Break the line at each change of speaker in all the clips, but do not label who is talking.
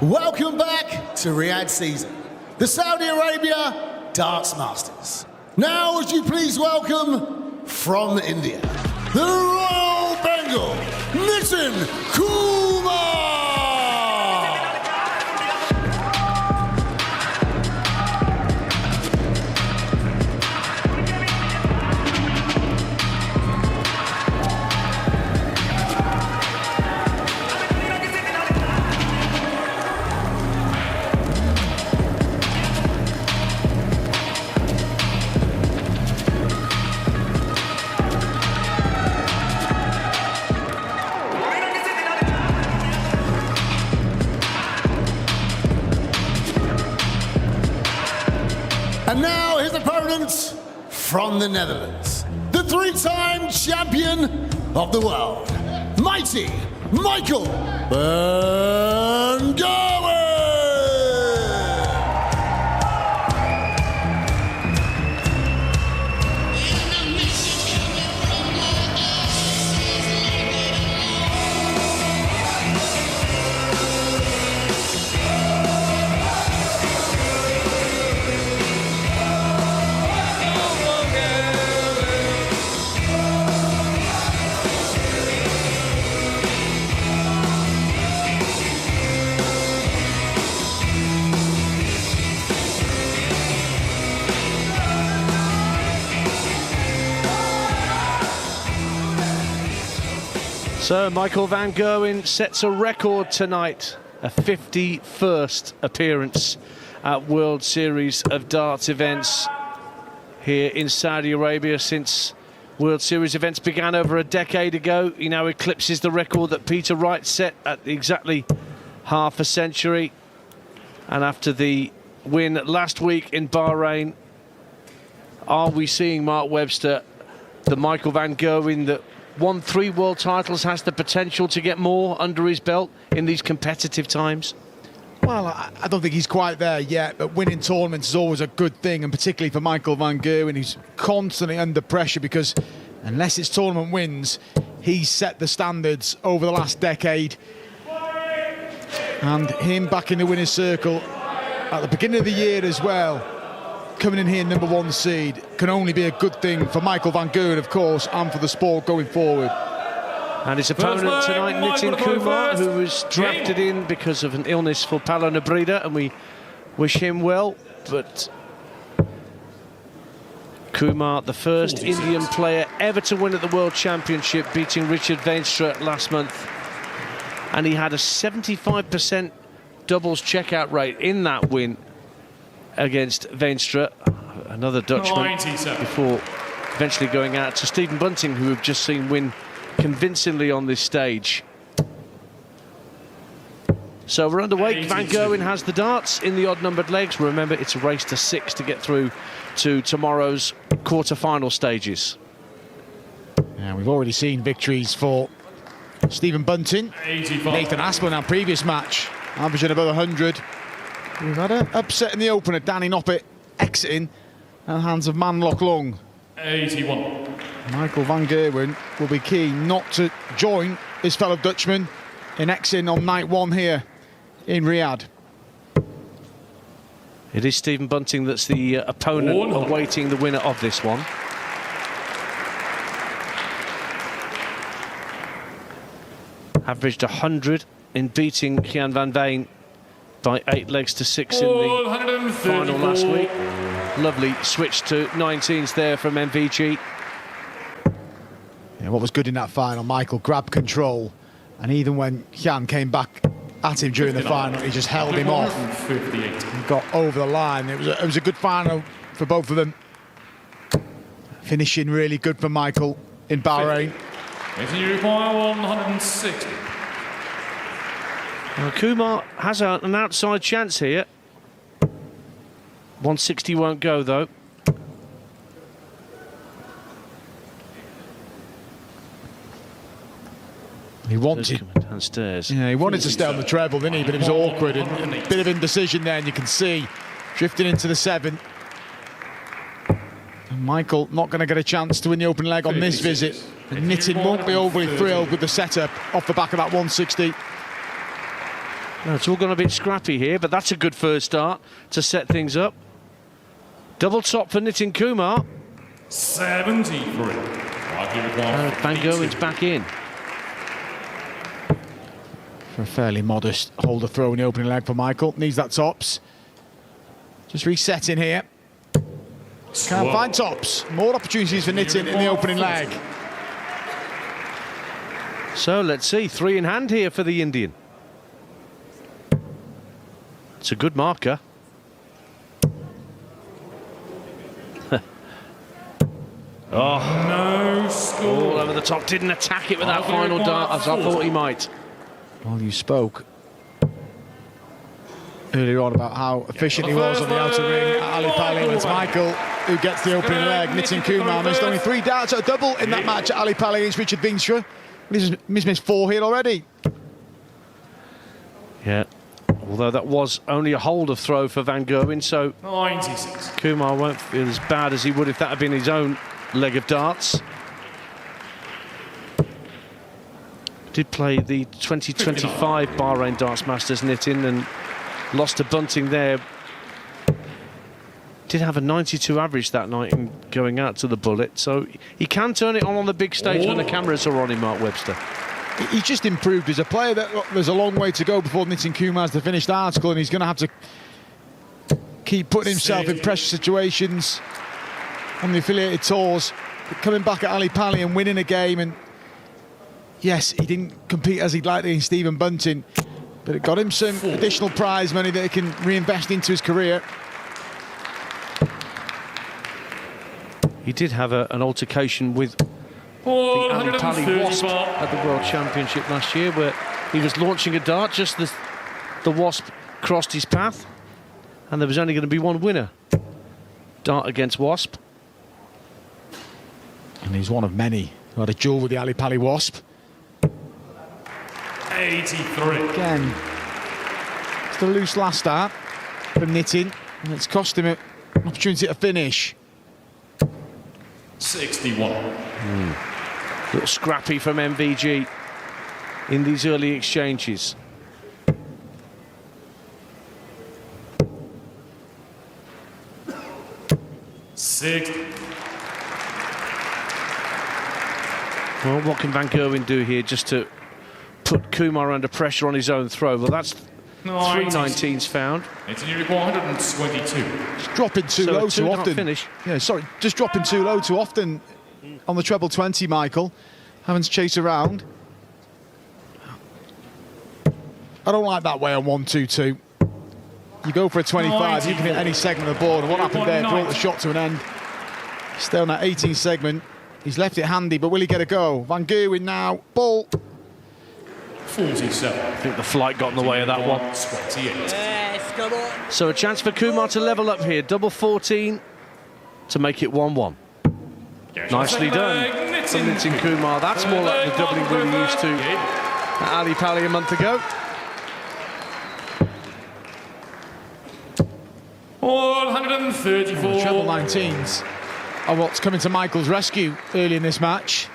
Welcome back to Riyadh season, the Saudi Arabia Darts Masters. Now would you please welcome from India, the Royal Bengal, Nitin Kumar! And now his opponent from the Netherlands, the three-time champion of the world, mighty Michel van Gerwen!
So Michel van Gerwen sets a record tonight, a 51st appearance at World Series of Darts events here in Saudi Arabia since World Series events began over a decade ago. He now eclipses the record that Peter Wright set at exactly half a century. And after the win last week in Bahrain, are we seeing Mark Webster, the Michel van Gerwen that won 3 world titles, has the potential to get more under his belt in these competitive times?
Well, I don't think he's quite there yet, but winning tournaments is always a good thing, and particularly for Michel van Gerwen, who's constantly under pressure because unless it's tournament wins, he's set the standards over the last decade. And him back in the winner's circle at the beginning of the year as well, coming in here #1 seed, can only be a good thing for Michel van Gerwen, of course, and for the sport going forward.
And his opponent tonight, Nitin Kumar, who was drafted in because of an illness for Palo Nebrida, and we wish him well. But Kumar, the first Indian player ever to win at the World Championship, beating Richard Veenstra last month. And he had a 75% doubles checkout rate in that win against Veenstra, another Dutchman, before eventually going out to Stephen Bunting, who we've just seen win convincingly on this stage. So we're underway. Van Gerwen has the darts in the odd-numbered legs. Remember, it's a race to 6 to get through to tomorrow's quarter-final stages.
Yeah, we've already seen victories for Stephen Bunting, Nathan Aspel in our previous match, averaging above 100. We've had an upset in the opener, Danny Noppert exiting at the hands of Man Lok Long.
81.
Michel van Gerwen will be keen not to join his fellow Dutchman in exiting on night 1 here in Riyadh.
It is Stephen Bunting that's the opponent awaiting the winner of this one. Averaged 100 in beating Gian van Veen by 8 legs to 6 in the final last week. Lovely switch to 19s there from MVG.
Yeah, what was good in that final, Michel grabbed control, and even when Gian came back at him during the final, he just held him off and got over the line. It was a good final for both of them. Finishing really good for Michel in Bahrain.
You require 160.
Well, Kumar has an outside chance here. 160 won't go, though.
He wanted
downstairs.
Yeah, he wanted to stay on the treble, didn't he? But it was awkward and a bit of indecision there, and you can see drifting into the 7. And Michel not going to get a chance to win the open leg on this visit. And Nitin won't be overly thrilled with the setup off the back of that 160.
No, it's all gone a bit scrappy here, but that's a good first start to set things up. Double top for Nitin Kumar.
73.
Van Gerwen's back in.
For a fairly modest holder throw in the opening leg for Michael. Needs that tops. Just resetting here. Can't find tops. More opportunities for Nitin in the opening leg.
So let's see, 3 in hand here for the Indian. It's a good marker.
No score.
All over the top, didn't attack it with that final dart as I thought he might.
Well, you spoke earlier on about how efficient he was on the outer ring at Ali Pali. It's Michael who gets the opening leg. Nitin Kumar missed only 3 darts at a double in that match at Ali Pali against Richard Vinstra. He's missed 4 here already.
Yeah, although that was only a holder throw for Van Gerwen, so
96.
Kumar won't feel as bad as he would if that had been his own leg of darts. Did play the 2025 Bahrain Darts Masters, Nitin, and lost to bunting there. Did have a 92 average that night in going out to the bullet, so he can turn it on the big stage when the cameras are on him, Mark Webster.
He's just improved as a player. There's a long way to go before Nitin Kumar's the finished article, and he's going to have to keep putting himself in pressure situations on the affiliated tours. But coming back at Ali Pali and winning a game, and yes, he didn't compete as he'd like in Stephen Bunting, but it got him some additional prize money that he can reinvest into his career.
He did have an altercation with the Ali Pali Wasp at the World Championship last year, where he was launching a dart, just as the Wasp crossed his path, and there was only going to be one winner. Dart against Wasp.
And he's one of many who had a duel with the Ali Pali Wasp.
83.
Again, it's a loose last start from Nitin, and it's cost him an opportunity to finish.
61.
Little scrappy from MVG in these early exchanges. Well, what can Van Gerwen do here just to put Kumar under pressure on his own throw? Well, that's 319s found.
It's a new 122.
Just dropping too low too often.
Finish.
Yeah, sorry, just dropping too low too often on the treble 20, Michael. Having to chase around. I don't like that way on 1-2-2. You go for a 25, you can hit any segment of the board. And what happened there brought the shot to an end. Still on that 18th segment. He's left it handy, but will he get a go? Van Gerwen now, ball.
47.
I think the flight got in the way of that one.
28.
Yes, come on.
So a chance for Kumar to level up here. Double 14 to make it 1-1. Nicely done from Nitin Kumar. That's more like the doubling we were used to at Ali Pali a month ago.
134.
The treble 19s are what's coming to Michael's rescue early in this match.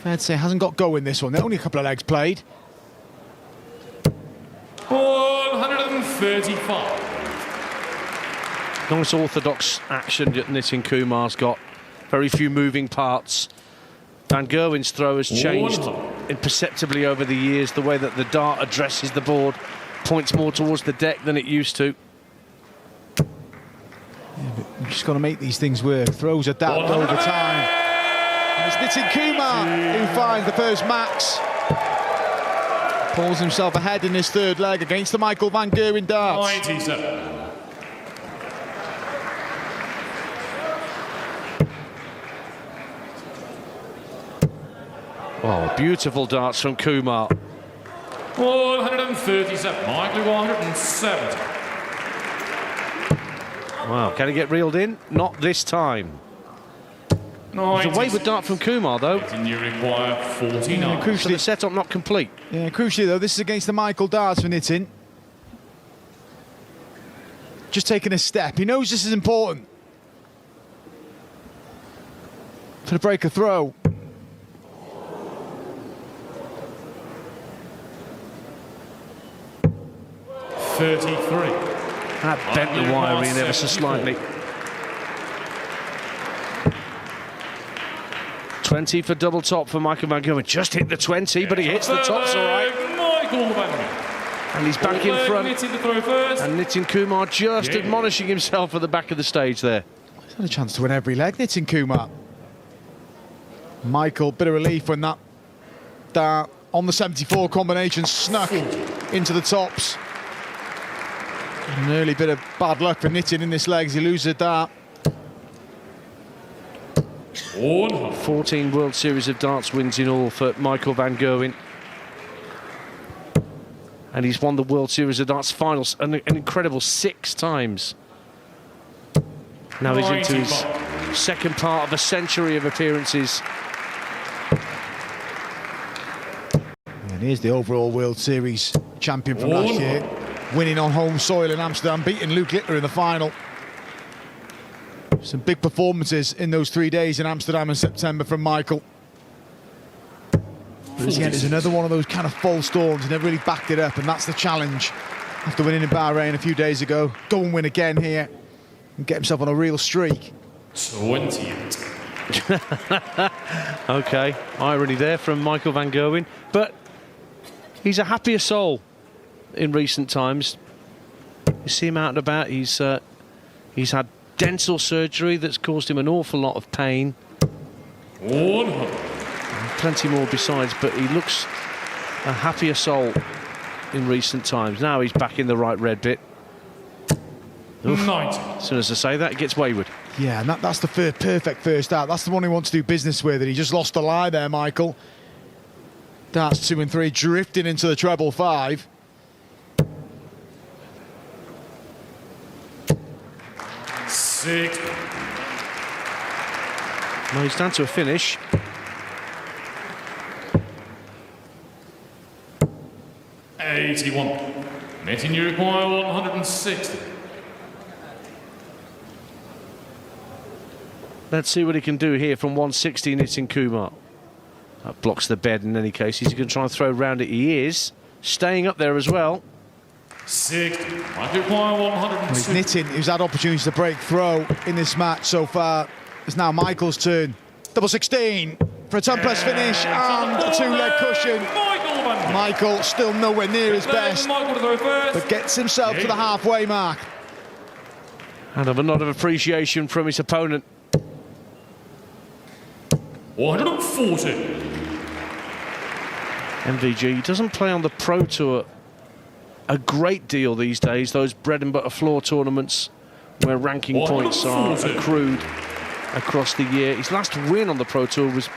Fair to say, hasn't got go in this one. There are only a couple of legs played.
135.
Nice orthodox action that Nitin Kumar's got. Very few moving parts. Van Gerwen's throw has changed imperceptibly over the years. The way that the dart addresses the board points more towards the deck than it used to.
Yeah, but you've just got to make these things work. Throws adapt over time. And it's Nitin Kumar who finds the first max. Pulls himself ahead in this third leg against the Michael Van Gerwen darts.
97.
Oh, beautiful darts from Kumar.
137. Michael 170.
Wow, can he get reeled in? Not this time. There's a wayward dart from Kumar, though.
And you require 49.
Yeah,
So the setup not complete.
Yeah, crucially though, this is against the Michael darts for Nitin. Just taking a step. He knows this is important. To the break a throw.
33.
That bent the wire in ever so slightly. 20 for double top for Michael Van Gerwen. Just hit the 20, but he hits the tops all right.
Michael Van Gerwen.
And he's back in front.
Nitin to throw first.
And Nitin Kumar just admonishing himself at the back of the stage there.
He's had a chance to win every leg, Nitin Kumar. Michael, bit of relief when that on the 74 combination snuck into the tops. An early bit of bad luck for Nitin in this leg as he loses that.
14 World Series of Darts wins in all for Michael Van Gerwen. And he's won the World Series of Darts finals an incredible 6 times. Now he's into his second part of a century of appearances.
And here's the overall World Series champion from last year, winning on home soil in Amsterdam, beating Luke Littler in the final. Some big performances in those 3 days in Amsterdam in September from Michael. But again, it's another one of those kind of false storms. He never really backed it up, and that's the challenge. After winning in Bahrain a few days ago, go and win again here and get himself on a real streak.
28.
Okay, irony there from Michael Van Gerwen, but he's a happier soul in recent times. You see him out and about. He's had dental surgery that's caused him an awful lot of pain.
100.
Plenty more besides, but he looks a happier soul in recent times. Now he's back in the right red bit. Oof.
90.
As soon as I say that, it gets wayward.
Yeah, and that's the perfect first out. That's the one he wants to do business with, and he just lost the lie there, Michael. That's 2 and 3, drifting into the treble 5.
Six.
Well, he's down to a finish.
81. Nitin, you require 160.
Let's see what he can do here from 160, Nitin Kumar. That blocks the bed in any case. He's going to try and throw around it. He is staying up there as well.
60. Might require 160.
Nitin, who's had opportunities to break throw in this match so far. It's now Michael's turn. Double 16 for a 10+ finish and a 2-leg cushion. Michael still nowhere near his best, but gets himself to the halfway mark.
And a nod of appreciation from his opponent.
140.
MVG doesn't play on the Pro Tour a great deal these days, those bread and butter floor tournaments where ranking points are accrued across the year. His last win on the Pro Tour was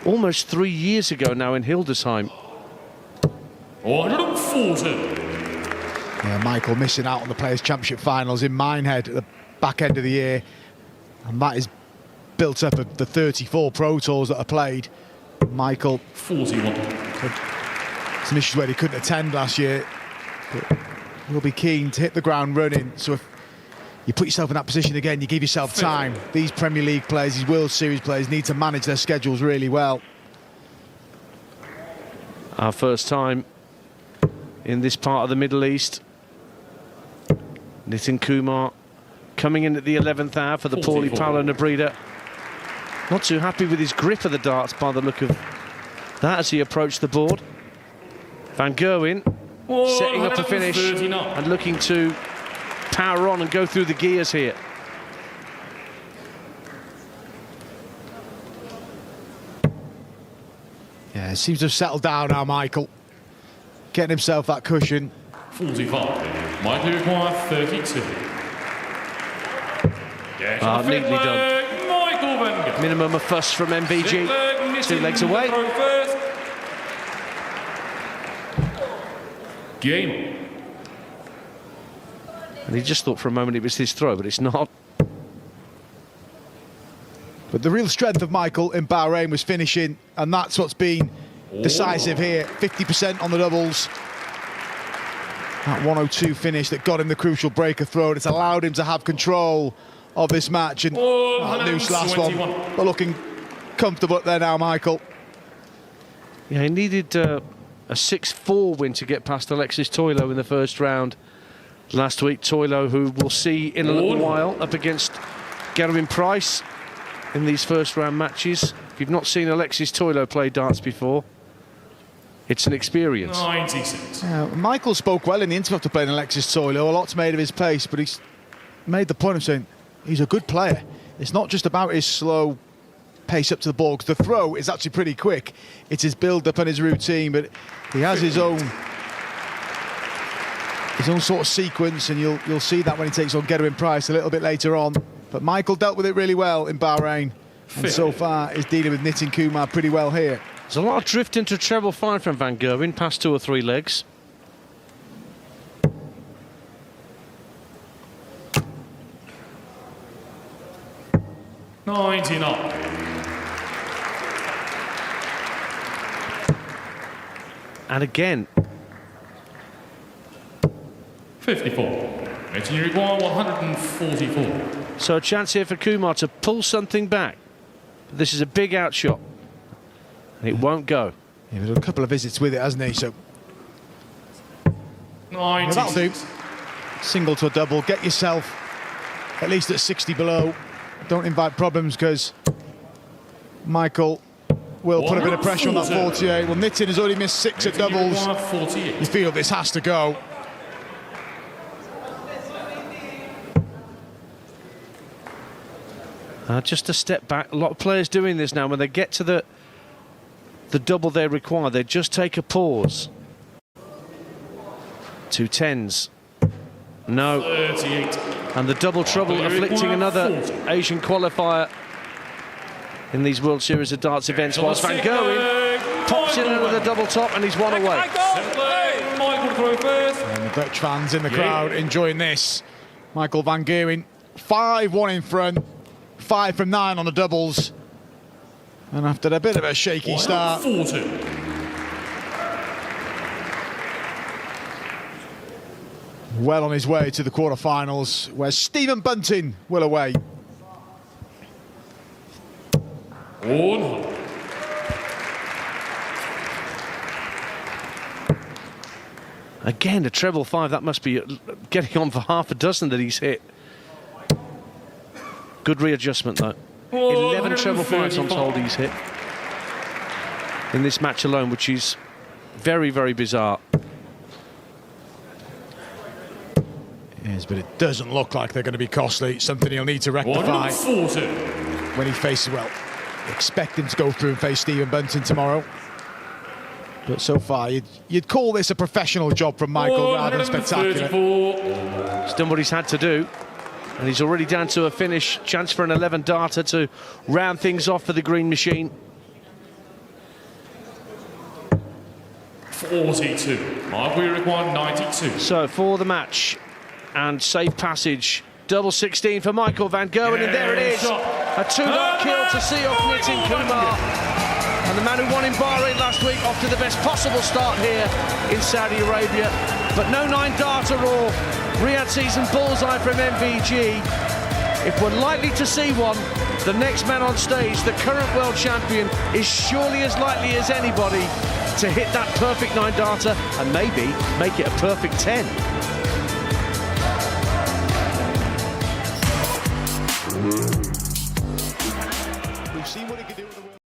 almost 3 years ago now in Hildesheim.
140.
Yeah, Michael missing out on the Players' Championship finals in Minehead at the back end of the year, and that is built up of the 34 Pro Tours that are played. Michael
41.
Some issues where he couldn't attend last year, but he'll be keen to hit the ground running. So if you put yourself in that position again, you give yourself time. These Premier League players, these World Series players need to manage their schedules really well.
Our first time in this part of the Middle East. Nitin Kumar coming in at the 11th hour for the Paulie Paolo Nebreda. Not too happy with his grip of the darts by the look of that as he approached the board. Van Gerwen setting up a finish and looking to power on and go through the gears here.
Yeah, seems to have settled down now, Michael. Getting himself that cushion.
45. Might require 32.
Neatly done.
Michael Van Gerwen.
Minimum of fuss from MVG. 2 legs away.
Game.
And he just thought for a moment it was his throw, but it's not.
But the real strength of Michael in Bahrain was finishing, and that's what's been decisive here. 50% on the doubles. That 102 finish that got him the crucial breaker throw. It's allowed him to have control of this match. And loose last one, but looking comfortable up there now, Michael.
Yeah, he needed a a 6-4 win to get past Alexis Toilo in the first round last week. Toilo, who we'll see in a little while, up against Gerwen Price in these first round matches. If you've not seen Alexis Toilo play darts before, it's an experience.
96.
Michael spoke well in the interview after playing Alexis Toilo. A lot's made of his pace, but he's made the point of saying he's a good player. It's not just about his slow pace up to the ball, because the throw is actually pretty quick. It's his build-up and his routine, but he has his own sort of sequence, and you'll see that when he takes on Gerwen Price a little bit later on. But Michael dealt with it really well in Bahrain, and so far is dealing with Nitin Kumar pretty well here.
There's a lot of drift into treble 5 from Van Gerwen, past 2 or 3 legs. And again,
54. Rating you require 144.
so a chance here for Kumar to pull something back. This is a big outshot, and it won't go.
He's had a couple of visits with it, hasn't he? So
96.
that'll do. Single to a double, get yourself at least at 60 below. Don't invite problems, because Michael will put a bit of pressure on that 48. Well, Nitin has already missed 6 at doubles.
48.
You feel this has to go.
Just a step back. A lot of players doing this now. When they get to the double they require, they just take a pause. 2 10s. No.
38.
And the double trouble afflicting another Asian qualifier in these World Series of Darts events, whilst Van Gerwen pops in under the double top, and he's one away.
Michael throw first.
And the Dutch fans in the crowd enjoying this. Michael Van Gerwen, 5-1 in front, 5 from 9 on the doubles. And after a bit of a shaky start,
40.
well on his way to the quarterfinals, where Stephen Bunting will away.
100.
Again, a treble 5. That must be getting on for half a dozen that he's hit. Good readjustment, though. 11 treble 5s on told he's hit in this match alone, which is very, very bizarre.
Yes, but it doesn't look like they're going to be costly. Something he'll need to rectify
140.
when he faces, well, expect him to go through and face Stephen Bunting tomorrow. But so far, you'd call this a professional job from Michael rather than spectacular.
He's done what he's had to do, and he's already down to a finish. Chance for an 11 darter to round things off for the green machine.
42. Michael, you require 92.
So for the match and safe passage, double 16 for Michael Van Gerwen, and there it is. A 2-dot kill to see off Nitin Kumar. And the man who won in Bahrain last week off to the best possible start here in Saudi Arabia. But no 9-darter or Riyadh season bullseye from MVG. If we're likely to see one, the next man on stage, the current world champion, is surely as likely as anybody to hit that perfect 9-darter and maybe make it a perfect 10.